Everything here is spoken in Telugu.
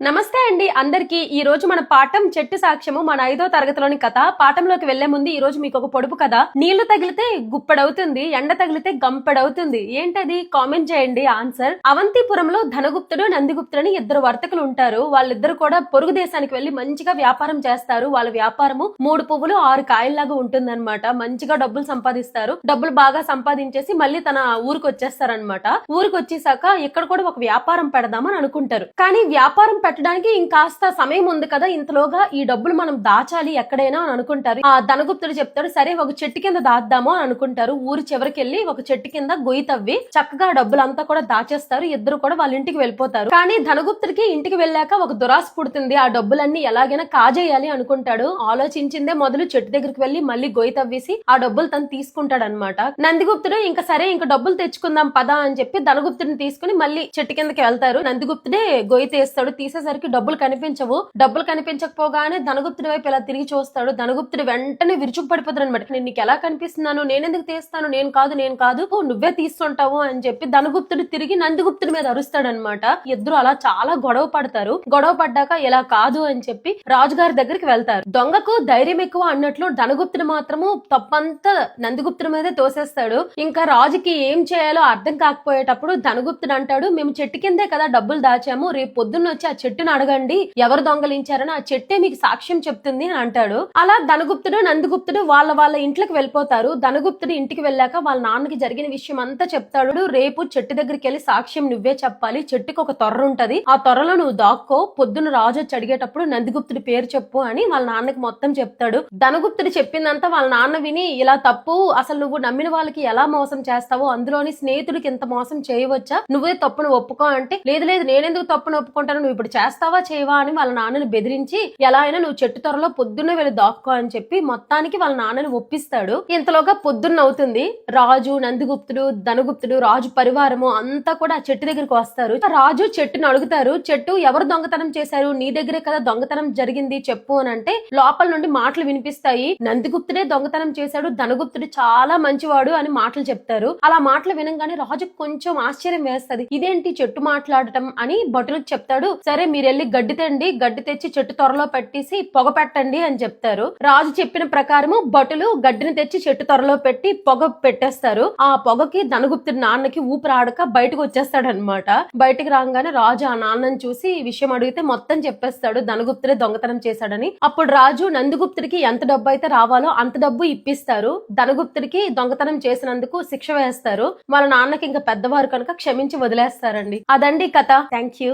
నమస్తే అండి అందరికి. ఈ రోజు మన పాఠం చెట్టు సాక్ష్యము మన 5వ తరగతిలోని కథ. పాఠంలోకి వెళ్లే ముందు ఈ రోజు మీకు ఒక పొడుపు కథ. నీళ్లు తగిలితే గుప్పెడవుతుంది, ఎండ తగిలితే గంపెడవుతుంది. ఏంటది? కామెంట్ చేయండి ఆన్సర్. అవంతిపురంలో ధనగుప్తుడు నందిగుప్తుడు అని ఇద్దరు వర్తకులు ఉంటారు. వాళ్ళిద్దరు కూడా పొరుగు దేశానికి వెళ్లి మంచిగా వ్యాపారం చేస్తారు. వాళ్ళ వ్యాపారము 3 పువ్వులు 6 కాయల్లాగా ఉంటుందన్నమాట. మంచిగా డబ్బులు సంపాదిస్తారు. డబ్బులు బాగా సంపాదించేసి మళ్ళీ తన ఊరికి వచ్చేస్తారనమాట. ఊరికి వచ్చేసాక ఇక్కడ కూడా ఒక వ్యాపారం పెడదామని అనుకుంటారు. కానీ వ్యాపారం పెట్టడానికి ఇంకాస్త సమయం ఉంది కదా, ఇంతలోగా ఈ డబ్బులు మనం దాచాలి ఎక్కడైనా అని అనుకుంటారు. ఆ ధనగుప్తుడు చెప్తాడు, సరే ఒక చెట్టు కింద దాద్దాము అని అనుకుంటారు. ఊరి చివరికి వెళ్లి ఒక చెట్టు కింద గొయ్యి తవ్వి చక్కగా డబ్బులంతా కూడా దాచేస్తారు. ఇద్దరు కూడా వాళ్ళ ఇంటికి వెళ్ళిపోతారు. కానీ ధనగుప్తుడికి ఇంటికి వెళ్ళాక ఒక దురాశ పుడుతుంది. ఆ డబ్బులన్నీ ఎలాగైనా కాజేయాలి అనుకుంటాడు. ఆలోచించిందే మొదలు చెట్టు దగ్గరికి వెళ్లి మళ్ళీ గొయ్యి తవ్వేసి ఆ డబ్బులు తను తీసుకుంటాడు అనమాట. నందిగుప్తుడు ఇంకా సరే ఇంకా డబ్బులు తెచ్చుకుందాం పదా అని చెప్పి ధనగుప్తుడిని తీసుకుని మళ్ళీ చెట్టు కిందకి వెళ్తారు. నందిగుప్తుడే గొయ్యి తీస్తాడు. తీసేసరికి డబ్బులు కనిపించవు. డబ్బులు కనిపించకపోగానే ధనగుప్తుడి వైపు ఇలా తిరిగి చూస్తాడు. ధనగుప్తుడు వెంటనే విరుచుకు పడిపోతాడు అనమాట. నేను నీకు ఎలా కనిపిస్తున్నాను, నేనెందుకు తీస్తాను, నేను కాదు నువ్వే తీస్తుంటావు అని చెప్పి ధనగుప్తుడు తిరిగి నందిగుప్తుడి మీద అరుస్తాడనమాట. ఇద్దరు అలా చాలా గొడవ పడతారు. గొడవ పడ్డాక ఇలా కాదు అని చెప్పి రాజుగారి దగ్గరికి వెళ్తారు. దొంగకు ధైర్యం ఎక్కువ అన్నట్లు ధనగుప్తుడు మాత్రము తప్పంతా నందిగుప్తుడి మీదే తోసేస్తాడు. ఇంకా రాజుకి ఏం చేయాలో అర్థం కాకపోయేటప్పుడు ధనగుప్తుడు అంటాడు, మేము చెట్టు కిందే కదా డబ్బులు దాచాము, రేపు పొద్దున్న వచ్చి ఆ చెట్టును అడగండి ఎవరు దొంగలించారని, ఆ చెట్టే మీకు సాక్ష్యం చెప్తుంది అని అంటాడు. అలా ధనగుప్తుడు నందిగుప్తుడు వాళ్ళ ఇంట్లోకి వెళ్ళిపోతారు. ధనగుప్తుడు ఇంటికి వెళ్ళాక వాళ్ళ నాన్నకి జరిగిన విషయం అంతా చెప్తాడు. రేపు చెట్టు దగ్గరికి వెళ్ళి సాక్ష్యం నువ్వే చెప్పాలి, చెట్టుకి ఒక తొర్ర ఉంటది, ఆ తొర్రలో నువ్వు దాక్కో, పొద్దున రాజు వచ్చి అడిగేటప్పుడు నందిగుప్తుడి పేరు చెప్పు అని వాళ్ళ నాన్నకి మొత్తం చెప్తాడు. ధనగుప్తుడు చెప్పిందంతా వాళ్ళ నాన్న విని, ఇలా తప్పు, అసలు నువ్వు నమ్మిన వాళ్ళకి ఎలా మోసం చేస్తావో, అందులోని స్నేహితుడికి ఇంత మోసం చేయవచ్చా, నువ్వే తప్పును ఒప్పుకో అంటే, లేదు నేనెందుకు తప్పును ఒప్పుకుంటాను, నువ్వు ఇప్పుడు చేస్తావా చేయవా అని వాళ్ళ నాన్నని బెదిరించి ఎలా అయినా నువ్వు చెట్టు త్వరలో పొద్దున్నే వెళ్ళి దాక్కో అని చెప్పి మొత్తానికి వాళ్ళ నాన్నని ఒప్పిస్తాడు. ఇంతలోగా పొద్దున్న అవుతుంది. రాజు, నందిగుప్తుడు, ధనగుప్తుడు, రాజు పరివారము అంతా కూడా ఆ చెట్టు దగ్గరికి వస్తారు. రాజు చెట్టును అడుగుతారు, చెట్టు ఎవరు దొంగతనం చేశారు, నీ దగ్గరే కదా దొంగతనం జరిగింది చెప్పు అని అంటే, లోపల నుండి మాటలు వినిపిస్తాయి. నందిగుప్తుడే దొంగతనం చేశాడు, ధనగుప్తుడు చాలా మంచివాడు అని మాటలు చెప్తారు. అలా మాటలు వినంగానే రాజు కొంచెం ఆశ్చర్యం వేస్తది. ఇదేంటి చెట్టు మాట్లాడటం అని భటులకు చెప్తాడు. సరే మీరు వెళ్ళి గడ్డి తెండి, గడ్డి తెచ్చి చెట్టు త్వరలో పెట్టేసి పొగ పెట్టండి అని చెప్తారు. రాజు చెప్పిన ప్రకారము భటులు గడ్డిని తెచ్చి చెట్టు త్వరలో పెట్టి పొగ పెట్టేస్తారు. ఆ పొగకి ధనగుప్తుడి నాన్నకి ఊపిరాడక బయటకు వచ్చేస్తాడనమాట. బయటకు రాగానే రాజు ఆ నాన్నని చూసి ఈ విషయం అడిగితే మొత్తం చెప్పేస్తాడు, ధనగుప్తుడే దొంగతనం చేశాడని. అప్పుడు రాజు నందిగుప్తుడికి ఎంత డబ్బు అయితే రావాలో అంత డబ్బు ఇప్పిస్తారు. ధనగుప్తుడికి దొంగతనం చేసినందుకు శిక్ష వేస్తారు. వాళ్ళ నాన్నకి ఇంకా పెద్దవారు కనుక క్షమించి వదిలేస్తారండి. అదండి కథ. Thank you.